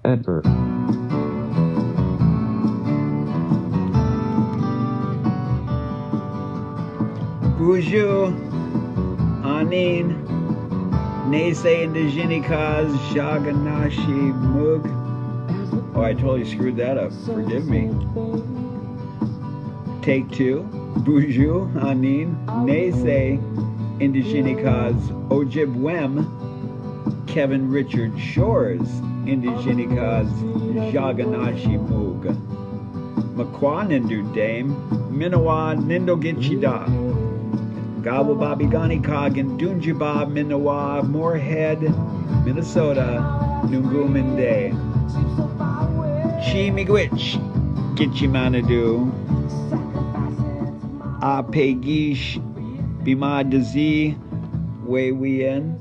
Enter. Bonjour, Anin, NeSe Indigenicas, Jaganashi Mug. Oh, I totally screwed that up. Forgive me. Take two. Bonjour, Anin, NeSe Indigenicas, Ojibwem, Kevin Richard Shores, Indigenicas, Jaganashi Mug. Makwa Nindu Dame, Minawa Nindogichida. Gabu Babigani Kagan, Dunjiba, Minawa, Moorhead, Minnesota, Nunguminde. Chi Miigwech, Gitchimanadu. Apegish, Bima Dazi, Wei Wien.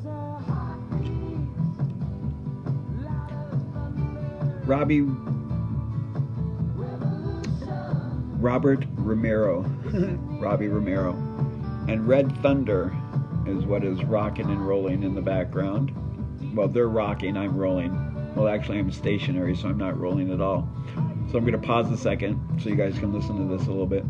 Robert Romero, Robbie Romero. And Red Thunder is what is rocking and rolling in the background. Well, they're rocking, I'm rolling. Well, actually, I'm stationary, so I'm not rolling at all. So I'm going to pause a second so you guys can listen to this a little bit.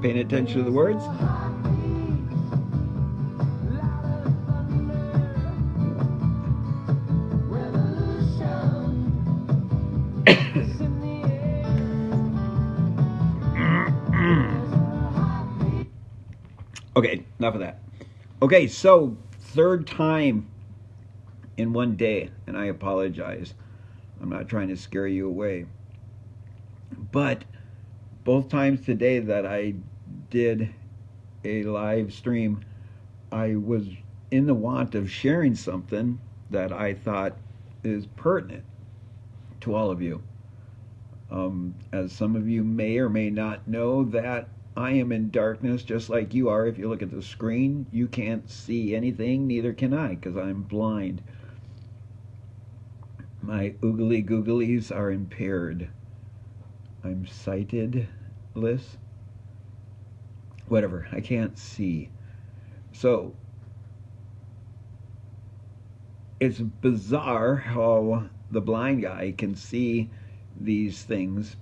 Paying attention to the words. Okay, enough of that. Okay, so third time in one day, and I apologize. I'm not trying to scare you away. But both times today that I did a live stream, I was in the want of sharing something that I thought is pertinent to all of you. As some of you may or may not know, that I am in darkness just like you are. If you look at the screen, you can't see anything, neither can I, because I'm blind. My oogly googlies are impaired. I'm sighted-less. Whatever, I can't see. So, it's bizarre how the blind guy can see these things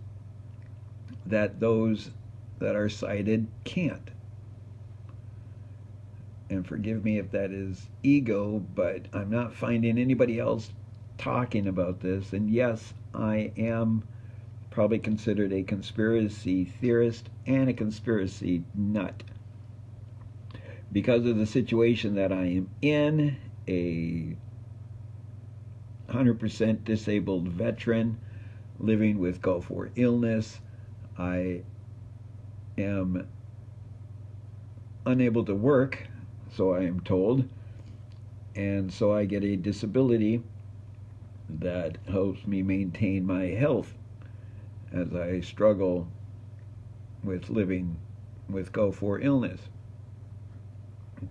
that those that are sighted can't. And forgive me if that is ego, but I'm not finding anybody else talking about this. And yes, I am probably considered a conspiracy theorist and a conspiracy nut because of the situation that I am in, a 100% disabled veteran living with Gulf War illness. I am unable to work, so I am told, and so I get a disability that helps me maintain my health as I struggle with living with Gulf War illness.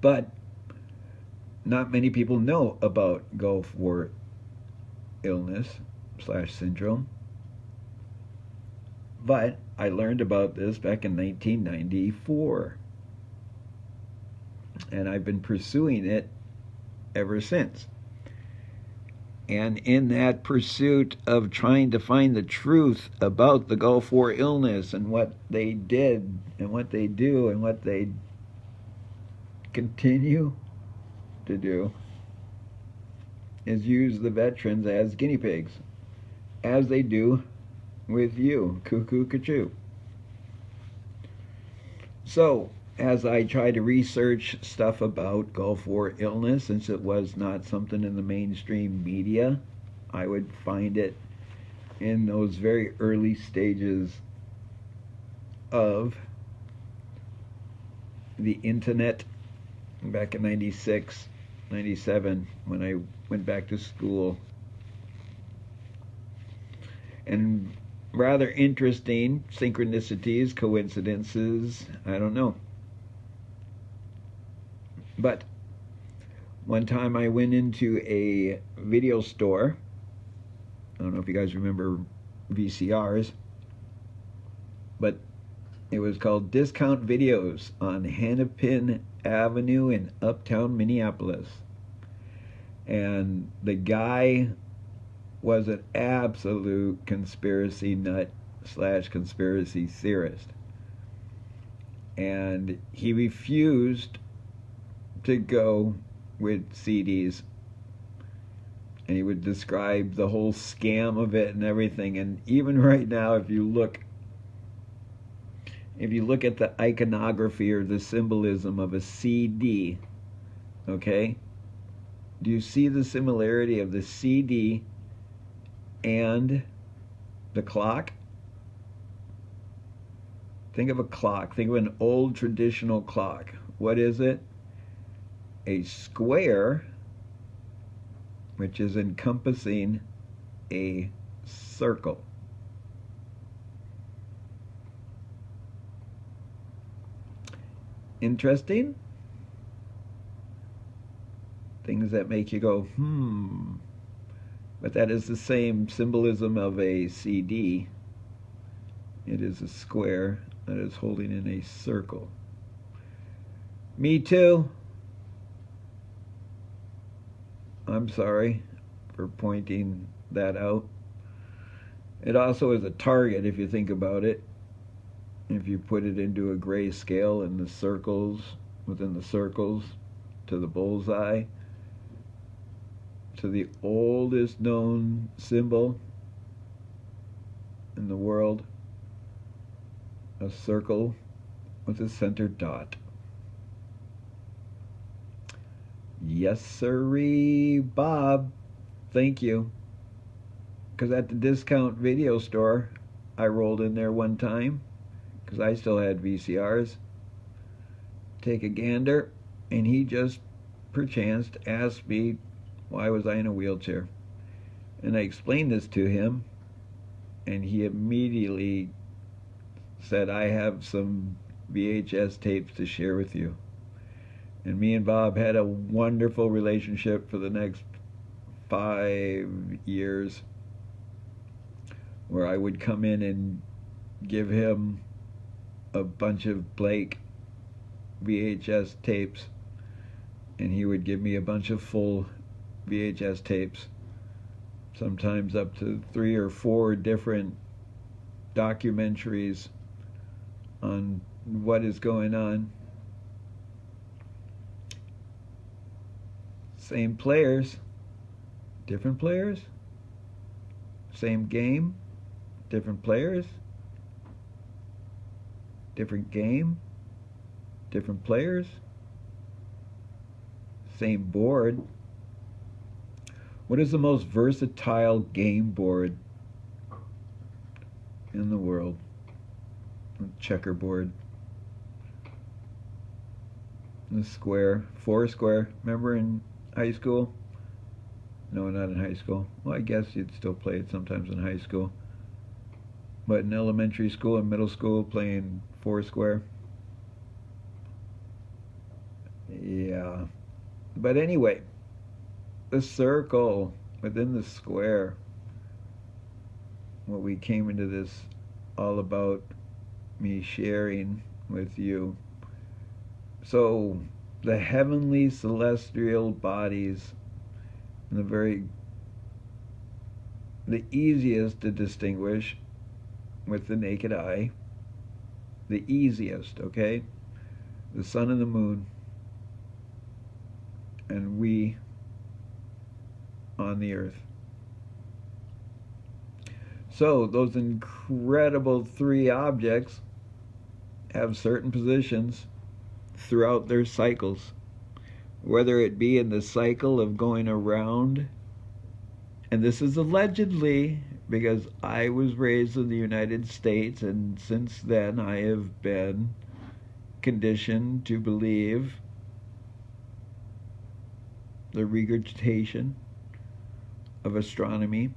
But not many people know about Gulf War illness / syndrome. But I learned about this back in 1994. And I've been pursuing it ever since. And in that pursuit of trying to find the truth about the Gulf War illness and what they did and what they do and what they continue to do, is use the veterans as guinea pigs, as they do with you, cuckoo cachoo. So, as I try to research stuff about Gulf War illness, since it was not something in the mainstream media, I would find it in those very early stages of the internet back in 96, 97, when I went back to school. And rather interesting synchronicities, coincidences, I don't know. But one time I went into a video store. I don't know if you guys remember VCRs, but it was called Discount Videos on Hennepin Avenue in uptown Minneapolis. And the guy was an absolute conspiracy nut / conspiracy theorist. And he refused to go with CDs. And he would describe the whole scam of it and everything. And even right now, if you look at the iconography or the symbolism of a CD, okay, do you see the similarity of the CD and the clock? Think of a clock. Think of an old traditional clock. What is it? A square, which is encompassing a circle. Interesting? Things that make you go, But that is the same symbolism of a CD. It is a square that is holding in a circle. Me too. I'm sorry for pointing that out. It also is a target if you think about it. If you put it into a gray scale and the circles, within the circles, to the bullseye, to the oldest known symbol in the world, a circle with a center dot. Yes, sirree, Bob. Thank you. Because at the discount video store, I rolled in there one time, because I still had VCRs, take a gander, and he just perchance asked me why was I in a wheelchair. And I explained this to him, and he immediately said, I have some VHS tapes to share with you. And me and Bob had a wonderful relationship for the next 5 years, where I would come in and give him a bunch of Blake VHS tapes, and he would give me a bunch of full VHS tapes, sometimes up to 3 or 4 different documentaries on what is going on. Same players, different players. Same game, different players. Different game, different players. Same board. What is the most versatile game board in the world? Checkerboard. The square, 4 square. Remember in high school? No, not in high school. Well, I guess you'd still play it sometimes in high school. But in elementary school and middle school, playing 4 square. Yeah. But anyway, the circle within the square, what we came into this all about, me sharing with you. So the heavenly celestial bodies, the easiest to distinguish with the naked eye, the easiest, okay? The sun and the moon, and we on the earth. So those incredible 3 objects have certain positions throughout their cycles, whether it be in the cycle of going around, and this is allegedly because I was raised in the United States, and since then I have been conditioned to believe the regurgitation of astronomy,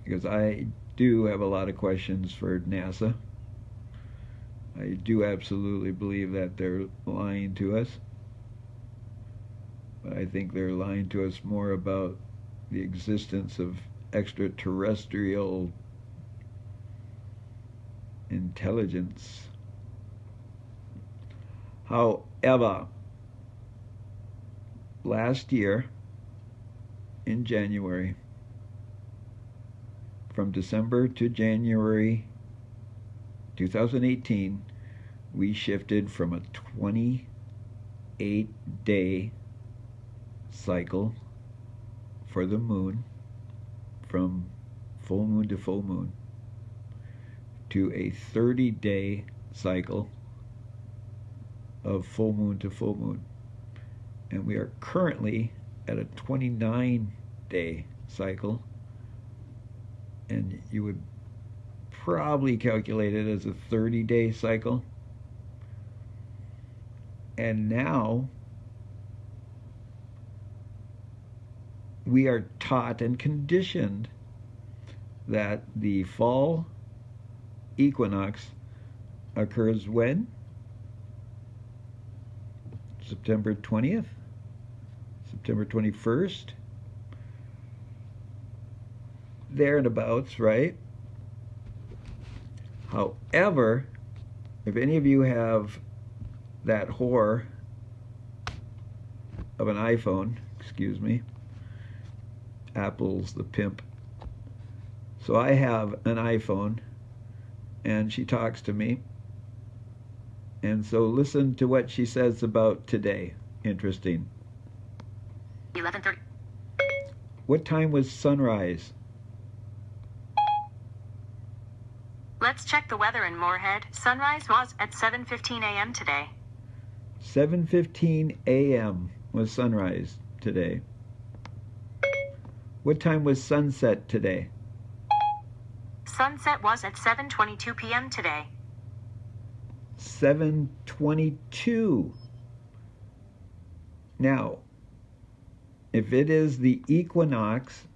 because I do have a lot of questions for NASA. I do absolutely believe that they're lying to us, but I think they're lying to us more about the existence of extraterrestrial intelligence. However, last year in January, from December to January 2018, we shifted from a 28-day cycle for the moon, from full moon to full moon, to a 30-day cycle of full moon to full moon. And we are currently at a 29-day cycle, and you would probably calculate it as a 30-day cycle. And now we are taught and conditioned that the fall equinox occurs when? September 20th? September 21st? There and abouts, right? However, if any of you have that whore of an iPhone, excuse me, Apple's the pimp. So I have an iPhone, and she talks to me. And so listen to what she says about today. Interesting. 11:30. What time was sunrise? Let's check the weather in Moorhead. Sunrise was at 7:15 a.m. today. 7:15 a.m. was sunrise today. What time was sunset today? Sunset was at 7:22 p.m. today. 7:22. Now, if it is the equinox,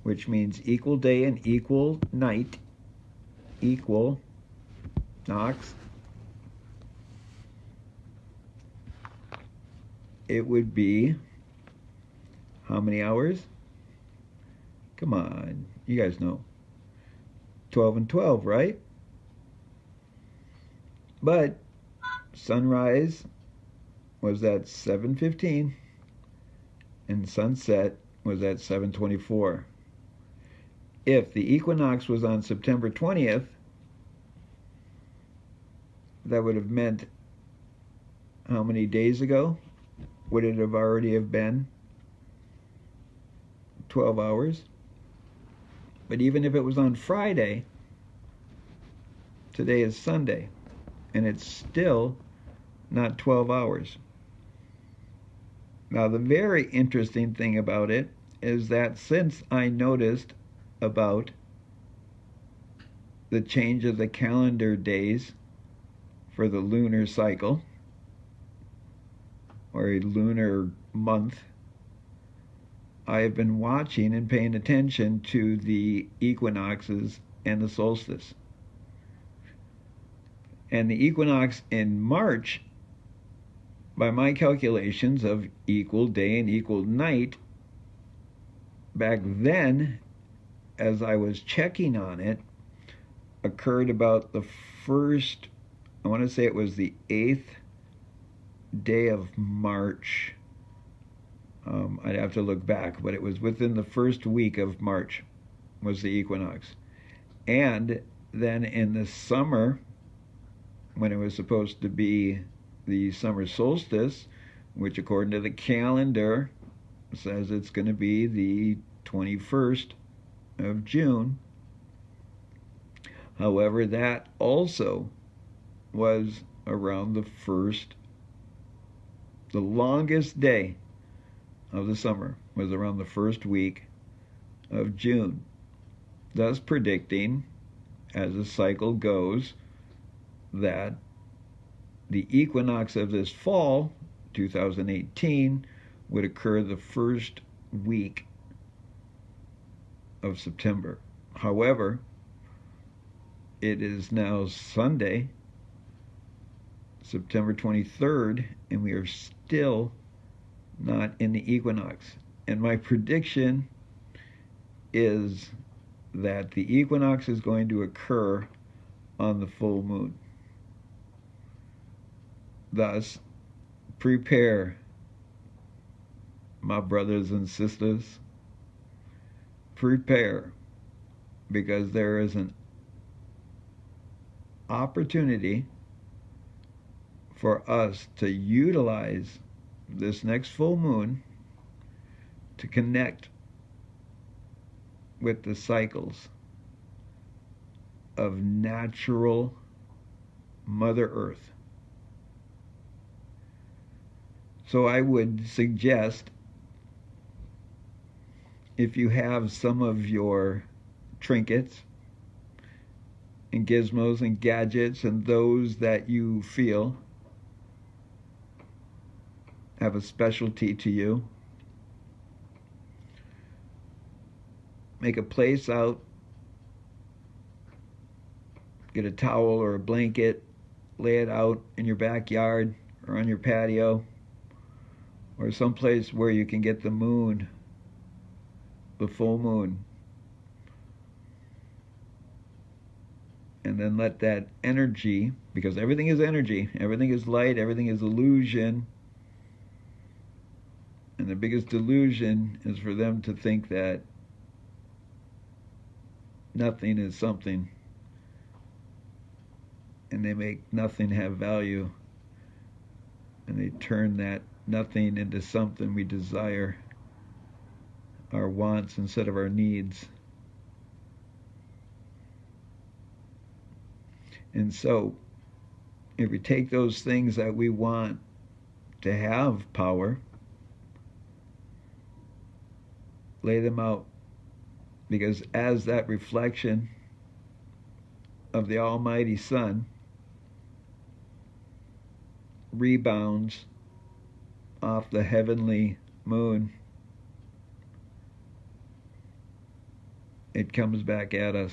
which means equal day and equal night, equal nox, it would be how many hours? Come on, you guys know. 12 and 12, right? But sunrise was at 7:15 and sunset was at 7:24. If the equinox was on September 20th, that would have meant how many days ago? Would it have already have been 12 hours? But even if it was on Friday, today is Sunday, and it's still not 12 hours. Now, the very interesting thing about it is that since I noticed about the change of the calendar days for the lunar cycle, or a lunar month, I have been watching and paying attention to the equinoxes and the solstice. And the equinox in March, by my calculations of equal day and equal night, back then, as I was checking on it, occurred about the first, I want to say it was the 8th day of March. I'd have to look back, but it was within the first week of March was the equinox. And then in the summer, when it was supposed to be the summer solstice, which according to the calendar says it's going to be the 21st of June. However, that also was around the longest day of the summer was around the first week of June, thus predicting, as the cycle goes, that the equinox of this fall, 2018, would occur the first week of September. However, it is now Sunday, September 23rd, and we are still not in the equinox. And my prediction is that the equinox is going to occur on the full moon. Thus, prepare, my brothers and sisters. Prepare, because there is an opportunity for us to utilize this next full moon to connect with the cycles of natural Mother Earth. So I would suggest, if you have some of your trinkets and gizmos and gadgets and those that you feel have a specialty to you, make a place out, get a towel or a blanket, lay it out in your backyard or on your patio or someplace where you can get the moon, the full moon, and then let that energy, because everything is energy, everything is light, everything is illusion, and the biggest delusion is for them to think that nothing is something, and they make nothing have value, and they turn that nothing into something we desire, our wants instead of our needs. And so, if we take those things that we want to have power, lay them out, because as that reflection of the Almighty Sun rebounds off the heavenly moon, it comes back at us.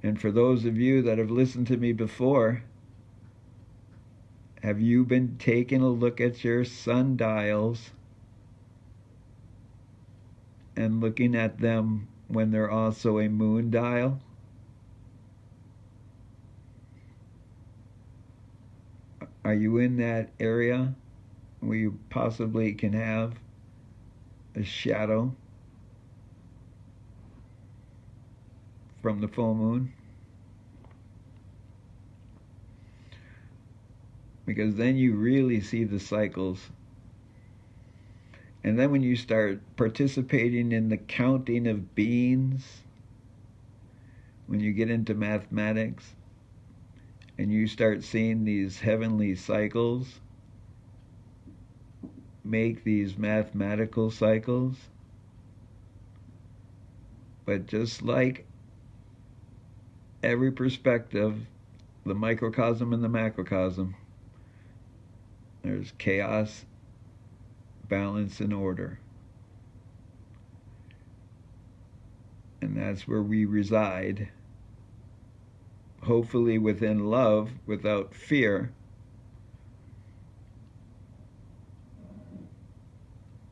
And for those of you that have listened to me before, have you been taking a look at your sundials and looking at them when they're also a moon dial? Are you in that area where you possibly can have a shadow from the full moon? Because then you really see the cycles. And then when you start participating in the counting of beings, when you get into mathematics and you start seeing these heavenly cycles make these mathematical cycles, but just like every perspective, the microcosm and the macrocosm, there's chaos, balance, and order. And that's where we reside, hopefully within love, without fear.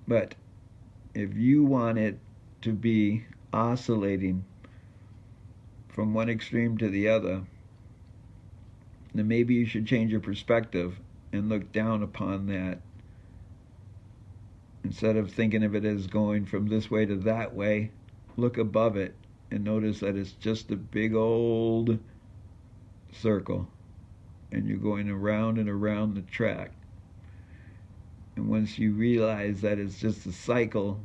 But if you want it to be oscillating from one extreme to the other, then maybe you should change your perspective and look down upon that. Instead of thinking of it as going from this way to that way, look above it and notice that it's just a big old circle, and you're going around and around the track. And once you realize that it's just a cycle,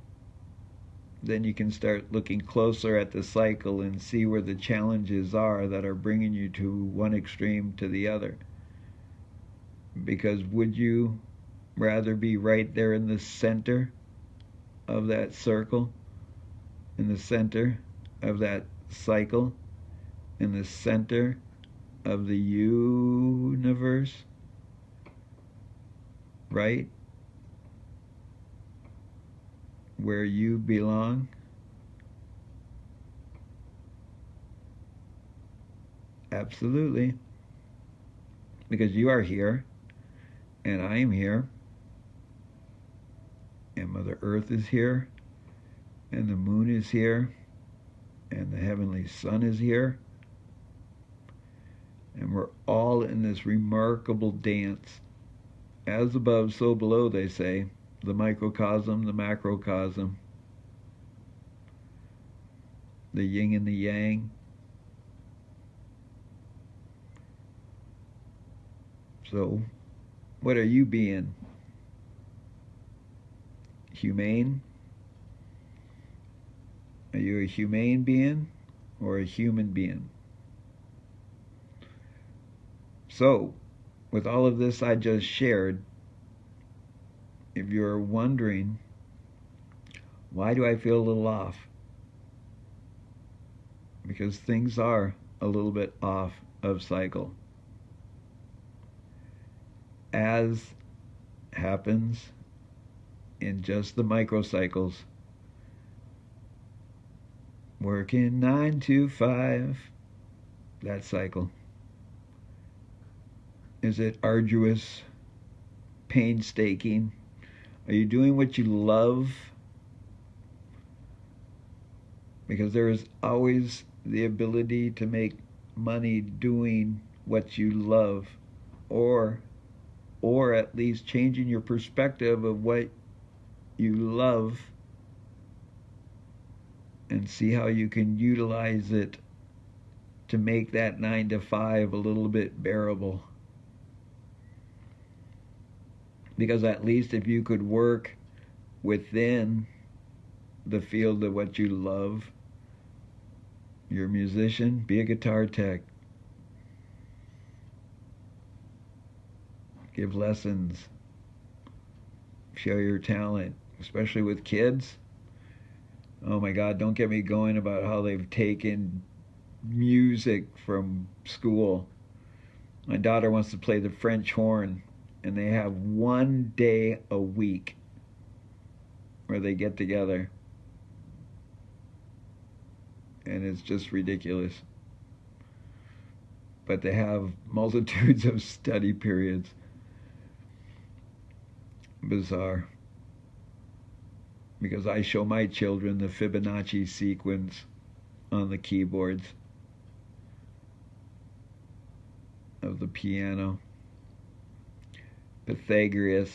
then you can start looking closer at the cycle and see where the challenges are that are bringing you to one extreme to the other. Because would you rather be right there in the center of that circle, in the center of that cycle, in the center of the universe, right where you belong. Absolutely. Because you are here, and I am here, and Mother Earth is here, and the moon is here, and the heavenly sun is here, and we're all in this remarkable dance. As above, so below, they say. The microcosm, the macrocosm, the yin and the yang. So, what are you being? Humane? Are you a humane being or a human being? So, with all of this I just shared, if you're wondering, why do I feel a little off? Because things are a little bit off of cycle. As happens in just the microcycles, working 9 to 5, that cycle. Is it arduous, painstaking? Are you doing what you love? Because there is always the ability to make money doing what you love, or at least changing your perspective of what you love and see how you can utilize it to make that 9 to 5 a little bit bearable. Because at least if you could work within the field of what you love, you're a musician, be a guitar tech. Give lessons. Show your talent, especially with kids. Oh my God, don't get me going about how they've taken music from school. My daughter wants to play the French horn, and they have 1 day a week where they get together. And it's just ridiculous. But they have multitudes of study periods. Bizarre. Because I show my children the Fibonacci sequence on the keyboards of the piano. Pythagoras.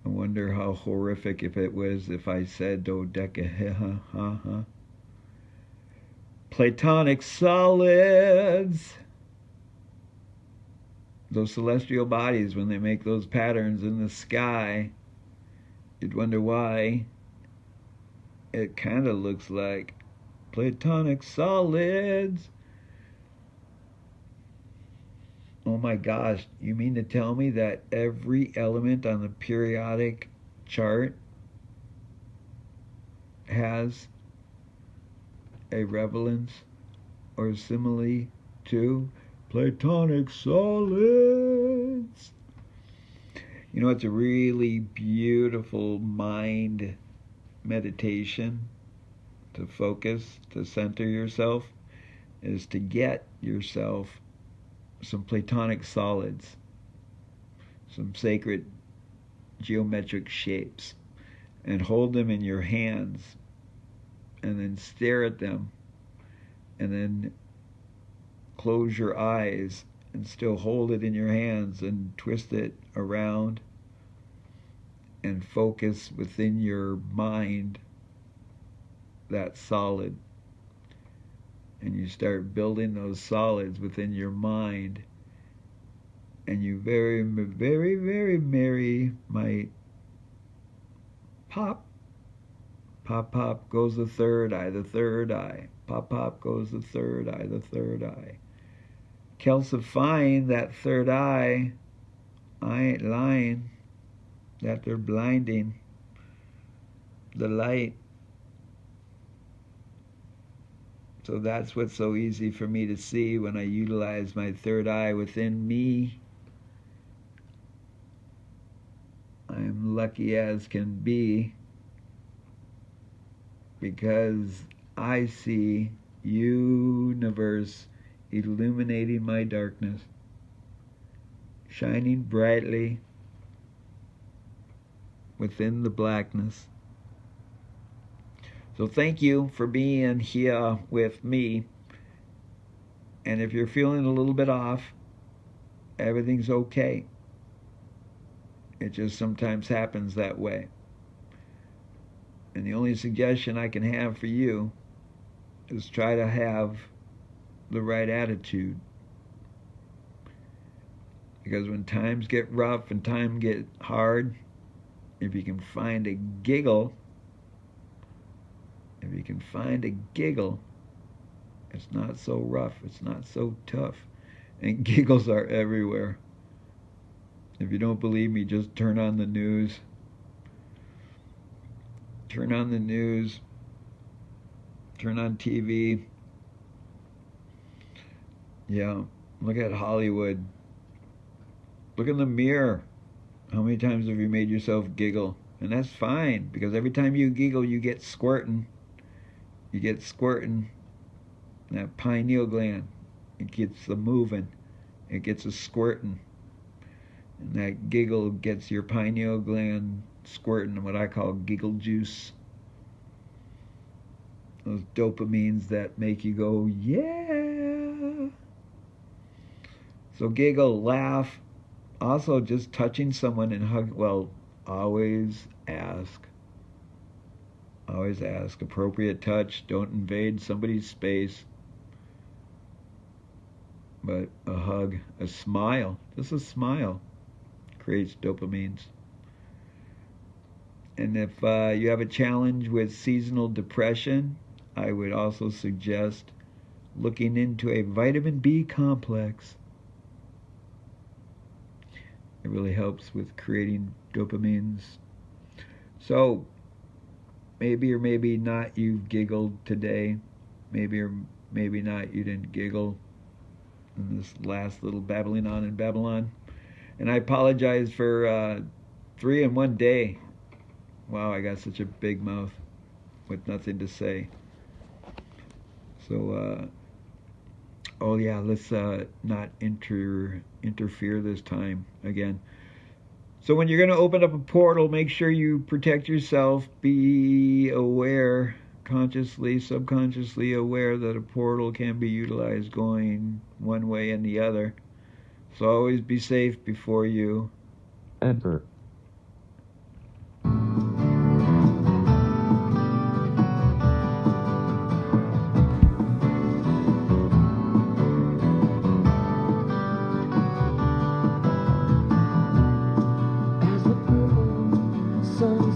I wonder how horrific if it was if I said dodecaheha. Platonic solids. Those celestial bodies, when they make those patterns in the sky, you'd wonder why. It kind of looks like platonic solids. Oh my gosh, you mean to tell me that every element on the periodic chart has a relevance or simile to platonic solids? You know, it's a really beautiful mind meditation to focus, to center yourself, is to get yourself some platonic solids, some sacred geometric shapes, and hold them in your hands, and then stare at them, and then close your eyes and still hold it in your hands and twist it around and focus within your mind that solid. And you start building those solids within your mind, and you very, very, very merry might pop. Pop, pop goes the third eye, the third eye. Pop, pop goes the third eye, the third eye. Calcifying that third eye, I ain't lying, that they're blinding. the light. So that's what's so easy for me to see when I utilize my third eye within me. I'm lucky as can be because I see universe illuminating my darkness, shining brightly within the blackness. So thank you for being here with me. And if you're feeling a little bit off, everything's okay. It just sometimes happens that way. And the only suggestion I can have for you is try to have the right attitude. Because when times get rough and times get hard, if you can find a giggle, it's not so rough, it's not so tough. And giggles are everywhere. If you don't believe me, just turn on the news. Turn on the news. Turn on TV. Yeah, look at Hollywood. Look in the mirror. How many times have you made yourself giggle? And that's fine, because every time you giggle, you get squirting. You get squirting. That pineal gland, it gets the moving. It gets a squirting. And that giggle gets your pineal gland squirting, what I call giggle juice. Those dopamines that make you go, yeah. So giggle, laugh. Also, just touching someone and hug. Well, always ask. Always ask. Appropriate touch. Don't invade somebody's space. But a hug, a smile, just a smile creates dopamines. And if you have a challenge with seasonal depression, I would also suggest looking into a vitamin B complex. It really helps with creating dopamines. So, maybe or maybe not you've giggled today. Maybe or maybe not you didn't giggle in this last little babbling on in Babylon. And I apologize for 3 in one day. Wow, I got such a big mouth with nothing to say. So, oh yeah, let's not interfere this time again. So when you're going to open up a portal, make sure you protect yourself. Be aware, consciously, subconsciously aware that a portal can be utilized going one way and the other. So always be safe before you enter. As the purple sun